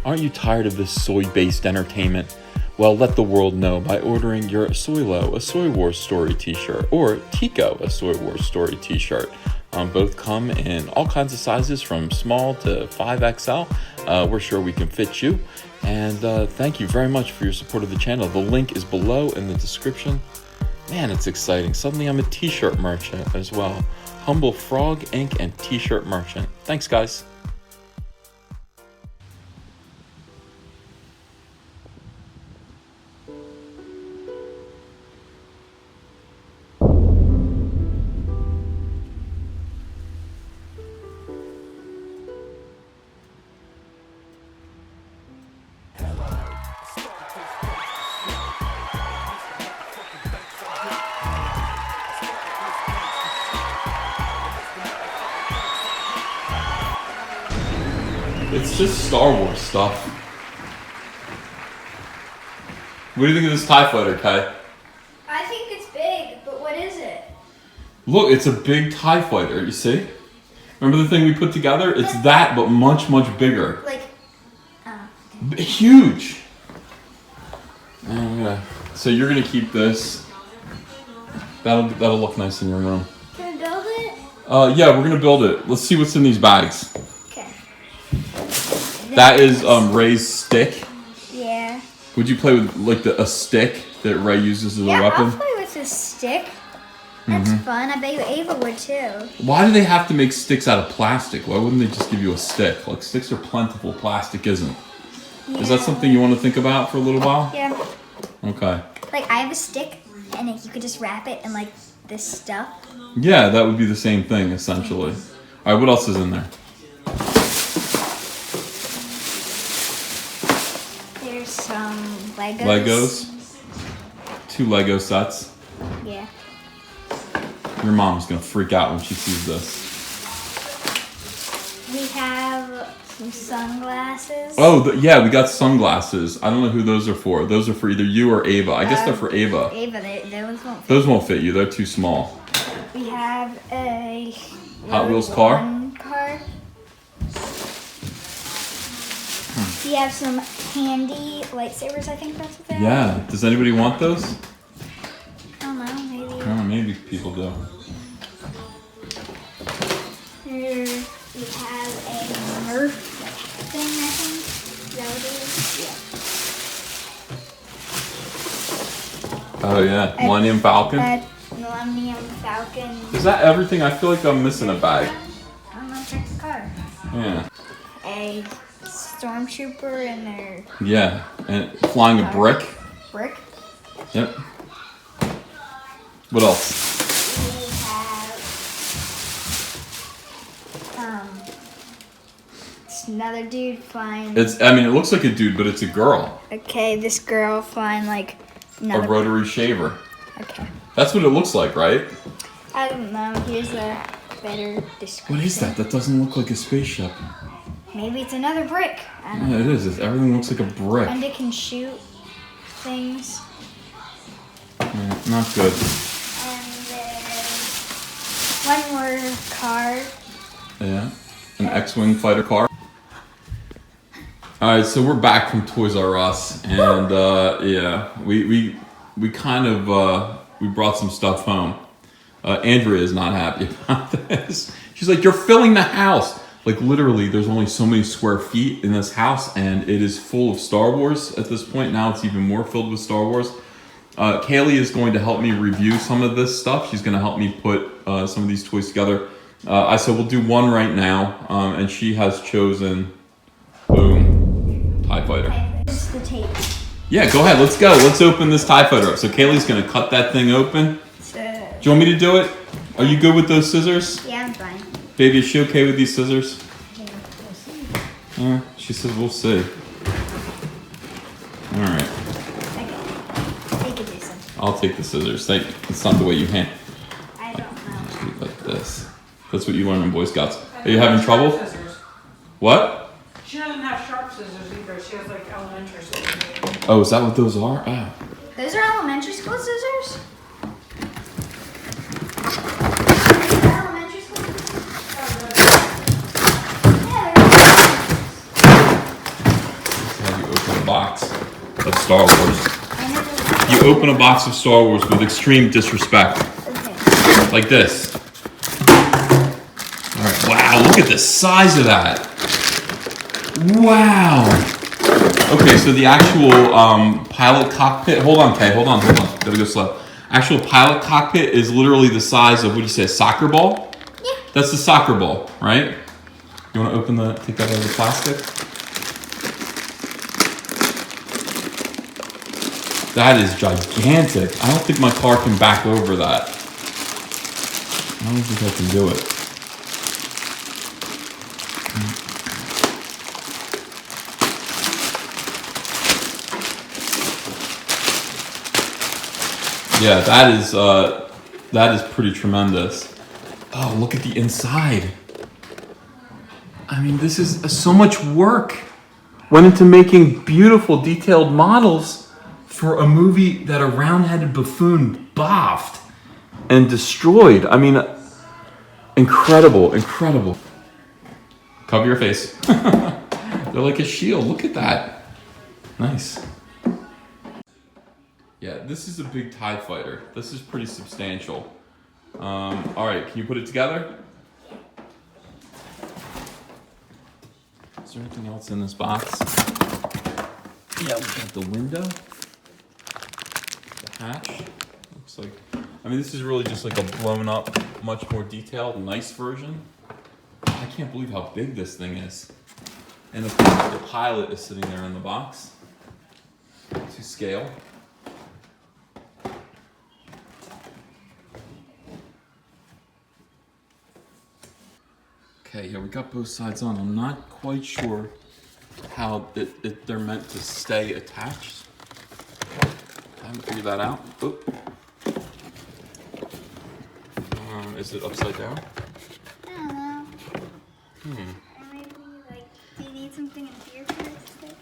Aren't you tired of this soy-based entertainment? Well, let the world know by ordering your Soylo, a Soy Wars Story t-shirt, or Tico, a Soy Wars Story t-shirt. Both come in all kinds of sizes from small to 5XL. We're sure we can fit you. And thank you very much for your support of the channel. The link is below in the description. Man, it's exciting. Suddenly I'm a t-shirt merchant as well. Humble Frog, Ink, and t-shirt merchant. Thanks, guys. It's just Star Wars stuff. What do you think of this TIE fighter, Kai? I think it's big, but what is it? Look, it's a big TIE fighter, you see? Remember the thing we put together? It's that, but much, much bigger. Like, huge! So you're gonna keep this. That'll look nice in your room. can I build it? Yeah, we're gonna build it. Let's see what's in these bags. Okay. That is Ray's stick. Yeah. Would you play with like a stick that Ray uses as a Yeah, weapon? I'll play with this stick. That's fun. I bet you Ava would too. Why do they have to make sticks out of plastic? Why wouldn't they just give you a stick? Like, sticks are plentiful, plastic isn't. Yeah. Is that something you want to think about for a little while? Yeah. Okay. Like, I have a stick, and you could just wrap it in like this stuff. Yeah, that would be the same thing, essentially. All right, what else is in there? There's some Legos. Legos. 2 Lego sets. Yeah. Your mom's going to freak out when she sees this. We have some sunglasses. Oh, yeah, we got sunglasses. I don't know who those are for. Those are for either you or Ava. I guess they're for Ava. Ava, those won't fit. Those won't fit you. They're too small. We have a Hot Wheels car? car. We have some handy lightsabers, I think that's what they are. Yeah. Does anybody want those? I don't know, maybe. I don't know, maybe people do. Here we have a Nerf thing, I think. Is that what it is? Yeah. Oh, yeah. Millennium Falcon. Millennium Falcon. Is that everything? I feel like I'm missing a bag. I don't know, check the car. Yeah. A stormtrooper and their Yeah. And flying a brick. brick. Yep. What else? We have it's another dude flying. I mean, it looks like a dude, but it's a girl. Okay, this girl flying like A rotary shaver. Okay. That's what it looks like, right? I don't know. Here's a better description. What is that? That doesn't look like a spaceship. Maybe it's another brick. I don't know. Yeah, it is. Everything looks like a brick. And it can shoot things. Yeah, not good. And there's one more car. Yeah. An X-Wing fighter car. Alright, so we're back from Toys R Us, and yeah, we kind of we brought some stuff home. Andrea is not happy about this. She's like, "You're filling the house." Like, literally, there's only so many square feet in this house, and it is full of Star Wars at this point. Now it's even more filled with Star Wars. Kaylee is going to help me review some of this stuff. She's going to help me put some of these toys together. I said we'll do one right now, and she has chosen, boom, TIE Fighter. This is the tape. Yeah, go ahead. Let's go. Let's open this TIE Fighter up. So Kaylee's going to cut that thing open. So, Do you want me to do it? Are you good with those scissors? yeah, I'm fine. Baby, is she okay with these scissors? Yeah, we'll see. She says we'll see. All right. Okay. Take it, Jason. I'll take the scissors. Thank you. It's not the way you hand. I don't know. Do it like this. That's what you learn in Boy Scouts. Are you having trouble? Scissors. What? She doesn't have sharp scissors either. She has like elementary scissors. Oh, is that what those are? Ah. Those are elementary school scissors? Elementary school scissors? Yeah, they're elementary scissors. box of Star Wars. I know this. You open a box of Star Wars with extreme disrespect. Okay. Like this. Alright, wow, look at the size of that. Wow. Okay, so the actual pilot cockpit, hold on, gotta go slow. Actual pilot cockpit is literally the size of, what do you say, a soccer ball? Yeah. That's the soccer ball, right? You wanna take that out of the plastic? That is gigantic. I don't think my car can back over that. I don't think I can do it. Yeah, that is pretty tremendous. Oh, look at the inside. I mean, this is so much work. Went into making beautiful, detailed models for a movie that a round-headed buffoon boffed and destroyed. I mean, incredible, incredible. Cover your face. They're like a shield. Look at that. Nice. Yeah, this is a big TIE fighter. This is pretty substantial. All right, can you put it together? Is there anything else in this box? Yeah, we got the window, the hatch. Looks like, I mean, this is really just like a blown up, much more detailed, nice version. I can't believe how big this thing is. And of course, the pilot is sitting there in the box to scale. Okay, yeah, we got both sides on. I'm not quite sure how they're meant to stay attached. I haven't figured that out. Oop. Is it upside down? I don't know. Or maybe, like, do you need something in here for it to stay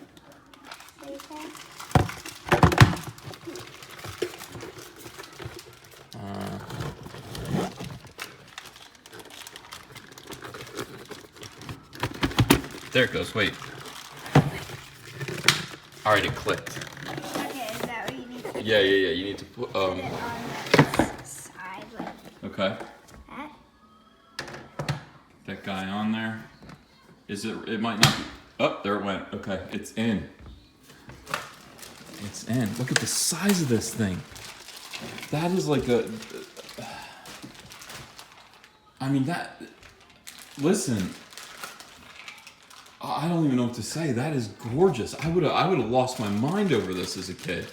attached? There it goes, wait. Alright, it clicked. Okay, is that what you need to do? Yeah, you need to put, It on this side, like okay. that? That guy on there. It might not be, oh, there it went. Okay, it's in. It's in. Look at the size of this thing. That is like I mean, listen. I don't even know what to say. That is gorgeous. I would have lost my mind over this as a kid.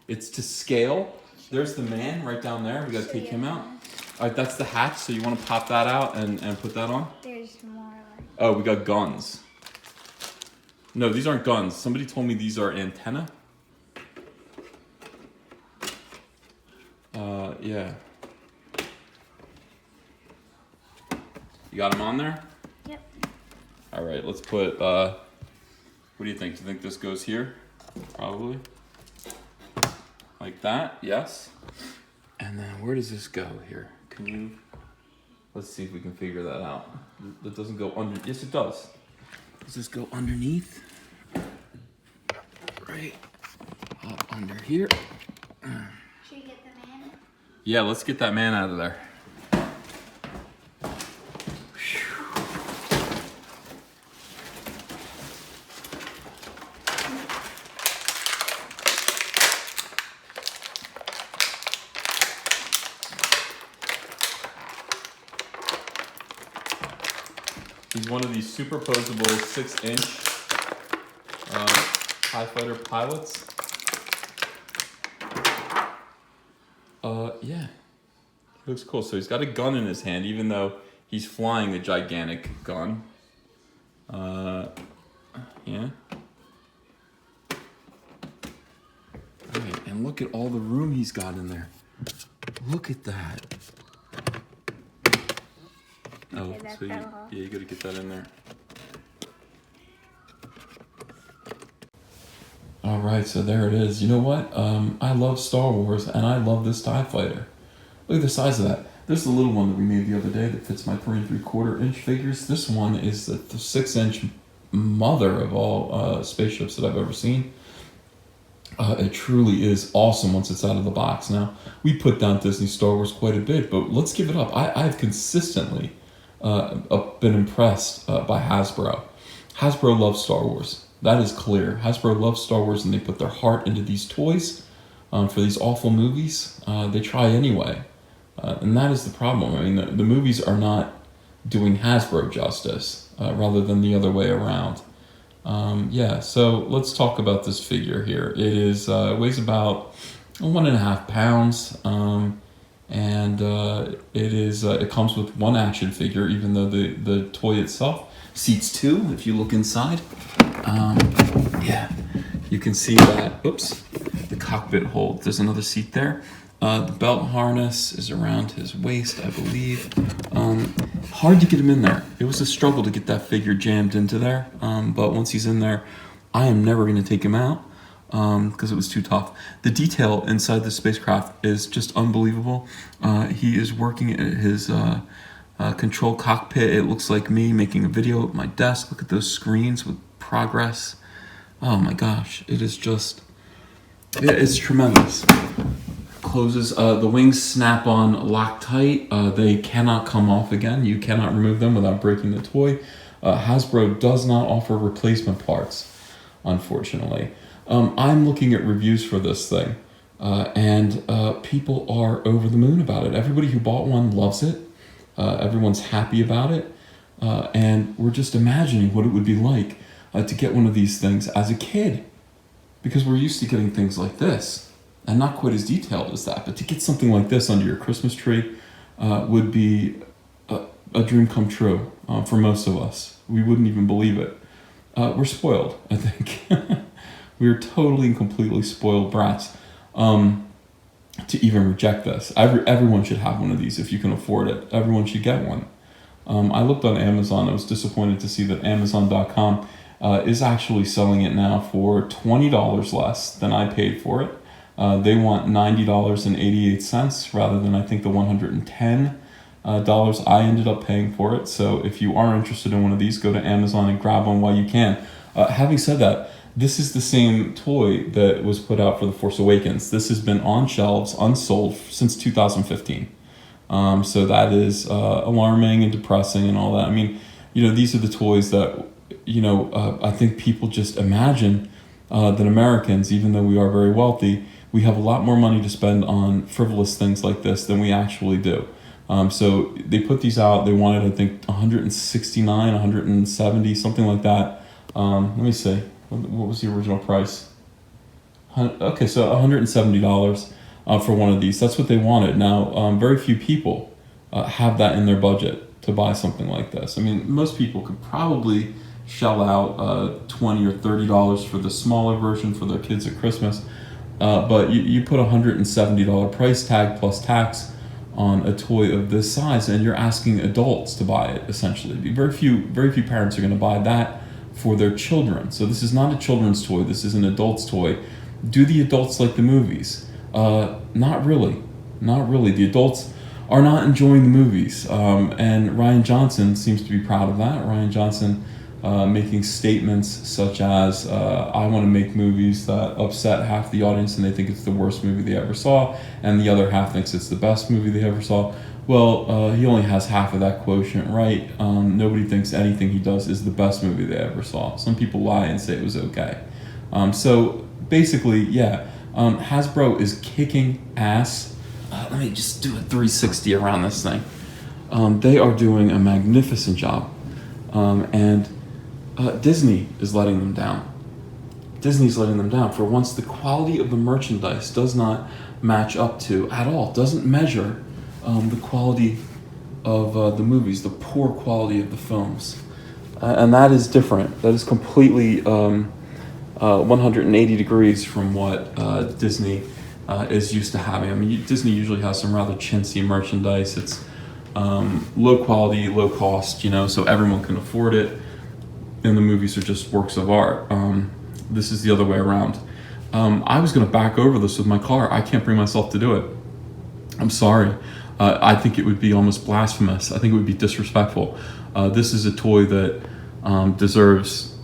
It's to scale. There's the man right down there. We gotta take him out. All right, that's the hatch. So you want to pop that out and put that on? There's more like. Oh, we got guns. No, these aren't guns. Somebody told me these are antenna. Yeah. You got them on there? Yep. All right, let's put, what do you think? Do you think this goes here? Probably. Like that, yes. And then where does this go here? Let's see if we can figure that out. That doesn't go under, yes it does. Does this go underneath? Right up under here. Should we get the man? Yeah, let's get that man out of there. He's one of these superposable 6-inch TIE fighter pilots. Yeah. He looks cool. So he's got a gun in his hand, even though he's flying a gigantic gun. Yeah. Right, and look at all the room he's got in there. Look at that. Oh, Okay, that so fell off. you gotta get that in there. All right, so there it is. You know what? I love Star Wars, and I love this TIE fighter. Look at the size of that. There's the little one that we made the other day that fits my 3 3/4 inch figures. This one is the 6-inch mother of all spaceships that I've ever seen. It truly is awesome once it's out of the box. Now, we put down Disney Star Wars quite a bit, but let's give it up. I've consistently been impressed by Hasbro. Hasbro loves Star Wars. That is clear. Hasbro loves Star Wars, and they put their heart into these toys for these awful movies. They try anyway. And that is the problem. I mean, the movies are not doing Hasbro justice, rather than the other way around. So let's talk about this figure here. It is weighs about 1.5 pounds, and it comes with one action figure, even though the toy itself seats 2. If you look inside, you can see that. Oops, the cockpit hold. There's another seat there. The belt harness is around his waist, I believe. Hard to get him in there. It was a struggle to get that figure jammed into there. But once he's in there, I am never going to take him out because it was too tough. The detail inside the spacecraft is just unbelievable. He is working at his control cockpit. It looks like me making a video at my desk. Look at those screens with progress. Oh my gosh, it is just, it's tremendous. Closes, the wings snap on lock tight. They cannot come off again. You cannot remove them without breaking the toy. Hasbro does not offer replacement parts, unfortunately. I'm looking at reviews for this thing, and people are over the moon about it. Everybody who bought one loves it. Everyone's happy about it, and we're just imagining what it would be like to get one of these things as a kid, because we're used to getting things like this. And not quite as detailed as that, but to get something like this under your Christmas tree would be a dream come true for most of us. We wouldn't even believe it. We're spoiled, I think. We're totally and completely spoiled brats to even reject this. Everyone should have one of these if you can afford it. Everyone should get one. I looked on Amazon. I was disappointed to see that Amazon.com is actually selling it now for $20 less than I paid for it. They want $90.88 rather than, I think, the $110 I ended up paying for it. So if you are interested in one of these, go to Amazon and grab one while you can. Having said that, this is the same toy that was put out for The Force Awakens. This has been on shelves, unsold, since 2015. So that is alarming and depressing and all that. I mean, these are the toys that, I think people just imagine that Americans, even though we are very wealthy, we have a lot more money to spend on frivolous things like this than we actually do. So they put these out. They wanted, I think, 169, 170, something like that. Let me see. What was the original price? Okay, so $170 for one of these. That's what they wanted. Now, very few people have that in their budget to buy something like this. I mean, most people could probably shell out $20 or $30 for the smaller version for their kids at Christmas. But you put $170 price tag plus tax on a toy of this size, and you're asking adults to buy it, essentially. Very few parents are going to buy that for their children. So this is not a children's toy. This is an adult's toy. Do the adults like the movies? Not really. Not really. The adults are not enjoying the movies. And Rian Johnson seems to be proud of that. Rian Johnson making statements such as, I want to make movies that upset half the audience and they think it's the worst movie they ever saw, and the other half thinks it's the best movie they ever saw. Well, he only has half of that quotient right. Nobody thinks anything he does is the best movie they ever saw. Some people lie and say it was okay. So basically, Hasbro is kicking ass. Let me just do a 360 around this thing. They are doing a magnificent job. And Disney is letting them down. Disney's letting them down. For once, the quality of the merchandise does not match up to, at all, doesn't measure the quality of the movies, the poor quality of the films. And that is different. That is completely 180 degrees from what Disney is used to having. I mean, Disney usually has some rather chintzy merchandise. It's low quality, low cost, so everyone can afford it. And the movies are just works of art. This is the other way around. I was going to back over this with my car. I can't bring myself to do it. I'm sorry. I think it would be almost blasphemous. I think it would be disrespectful. This is a toy that deserves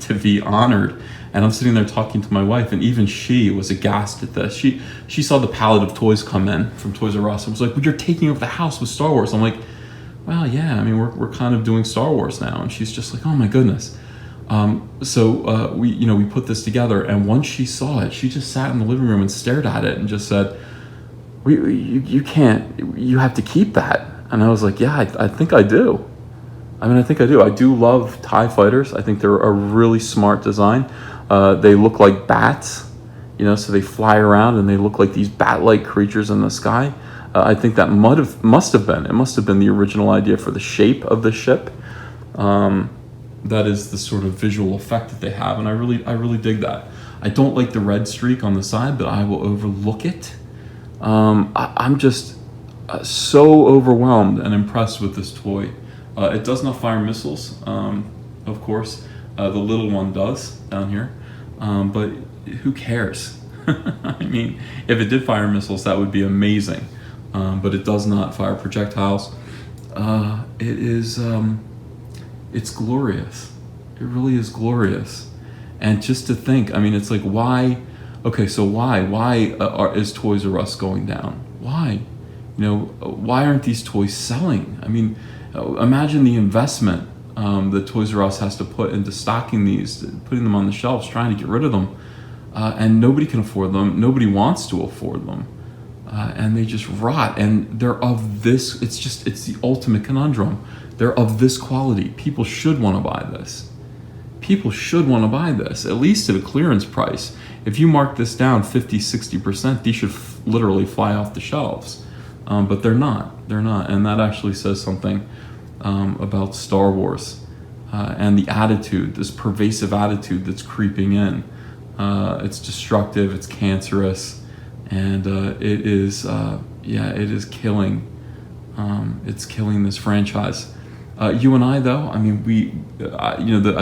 to be honored. And I'm sitting there talking to my wife, and even she was aghast at this. She saw the pallet of toys come in from Toys R Us and was like, well, you're taking over the house with Star Wars. I'm like, well, yeah, I mean, we're kind of doing Star Wars now. And she's just like, oh my goodness. So we put this together, and once she saw it, she just sat in the living room and stared at it and just said, you can't, you have to keep that. And I was like, yeah, I think I do. I think I do. I do love TIE fighters. I think they're a really smart design. They look like bats, so they fly around and they look like these bat-like creatures in the sky. I think that must have been the original idea for the shape of the ship. That is the sort of visual effect that they have, and I really dig that. I don't like the red streak on the side, but I will overlook it. I'm just so overwhelmed and impressed with this toy. It does not fire missiles, of course. The little one does down here, but who cares? I mean, if it did fire missiles, that would be amazing, but it does not fire projectiles. It's glorious. It really is glorious. And just to think, it's like, why? Okay, so why is Toys R Us going down? Why? Why aren't these toys selling? Imagine the investment that Toys R Us has to put into stocking these, putting them on the shelves, trying to get rid of them, and nobody can afford them. Nobody wants to afford them, and they just rot. And they're of this. It's the ultimate conundrum. They're of this quality. People should want to buy this. People should want to buy this, at least at a clearance price. If you mark this down 50, 60%, these should literally fly off the shelves. But they're not. They're not. And that actually says something about Star Wars and the attitude, this pervasive attitude that's creeping in. It's destructive, it's cancerous, and it is killing. It's killing this franchise. You and I, though, I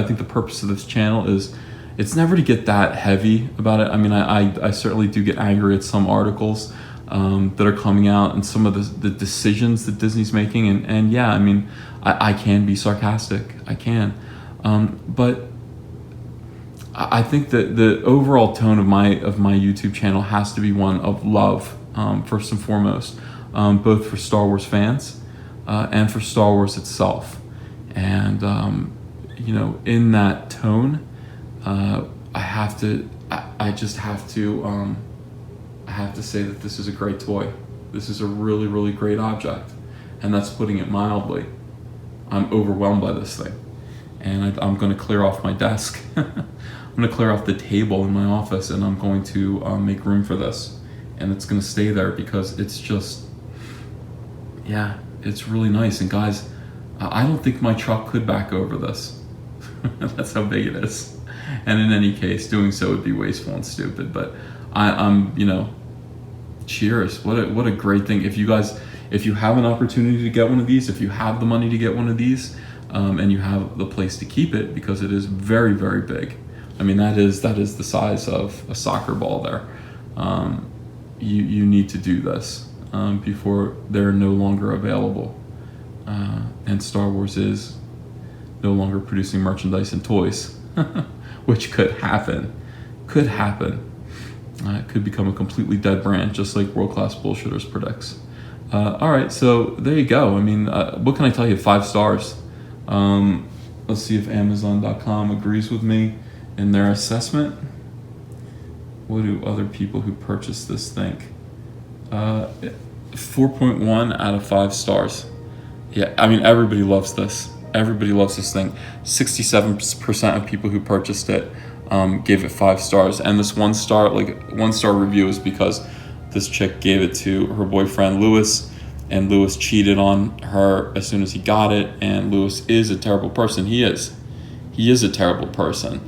think the purpose of this channel is, it's never to get that heavy about it. I certainly do get angry at some articles that are coming out and some of the decisions that Disney's making, and yeah, I can be sarcastic. I can, but I think that the overall tone of my YouTube channel has to be one of love, first and foremost, both for Star Wars fans and for Star Wars itself. And in that tone, I have to say that this is a great toy. This is a really, really great object, and that's putting it mildly. I'm overwhelmed by this thing, and I'm going to clear off my desk. I'm going to clear off the table in my office, and I'm going to make room for this, and it's going to stay there because it's just, yeah, it's really nice. And guys, I don't think my truck could back over this. That's how big it is. And in any case, doing so would be wasteful and stupid. But I'm cheers. What a great thing. If you have an opportunity to get one of these, if you have the money to get one of these, and you have the place to keep it, because it is very, very big. That is the size of a soccer ball there. You need to do this before they're no longer available. And Star Wars is no longer producing merchandise and toys, which could happen. It could become a completely dead brand, just like World Class Bullshitters predicts. All right, so there you go. What can I tell you? 5 stars. Let's see if Amazon.com agrees with me in their assessment. What do other people who purchased this think? 4.1 out of 5 stars. Yeah, everybody loves this. Everybody loves this thing. 67% of people who purchased it gave it 5 stars, and this 1 star review is because this chick gave it to her boyfriend Lewis, and Lewis cheated on her as soon as he got it, and Lewis is a terrible person. He is a terrible person.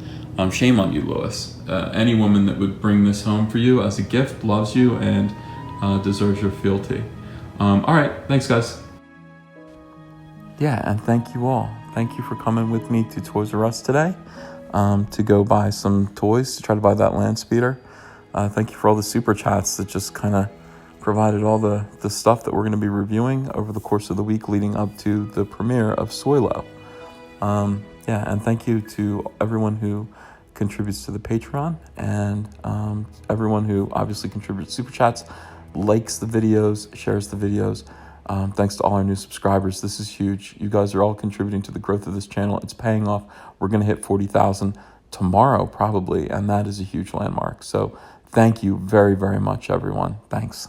Shame on you, Lewis. Any woman that would bring this home for you as a gift loves you and deserves your fealty. All right, thanks guys. Yeah, and thank you all. Thank you for coming with me to Toys R Us today to go buy some toys, to try to buy that land speeder. Thank you for all the super chats that just kind of provided all the stuff that we're going to be reviewing over the course of the week leading up to the premiere of Soilo. yeah, and thank you to everyone who contributes to the Patreon, and everyone who obviously contributes super chats, likes the videos, shares the videos. Thanks to all our new subscribers. This is huge. You guys are all contributing to the growth of this channel. It's paying off. We're going to hit 40,000 tomorrow probably, and that is a huge landmark. So thank you very, very much, everyone. Thanks.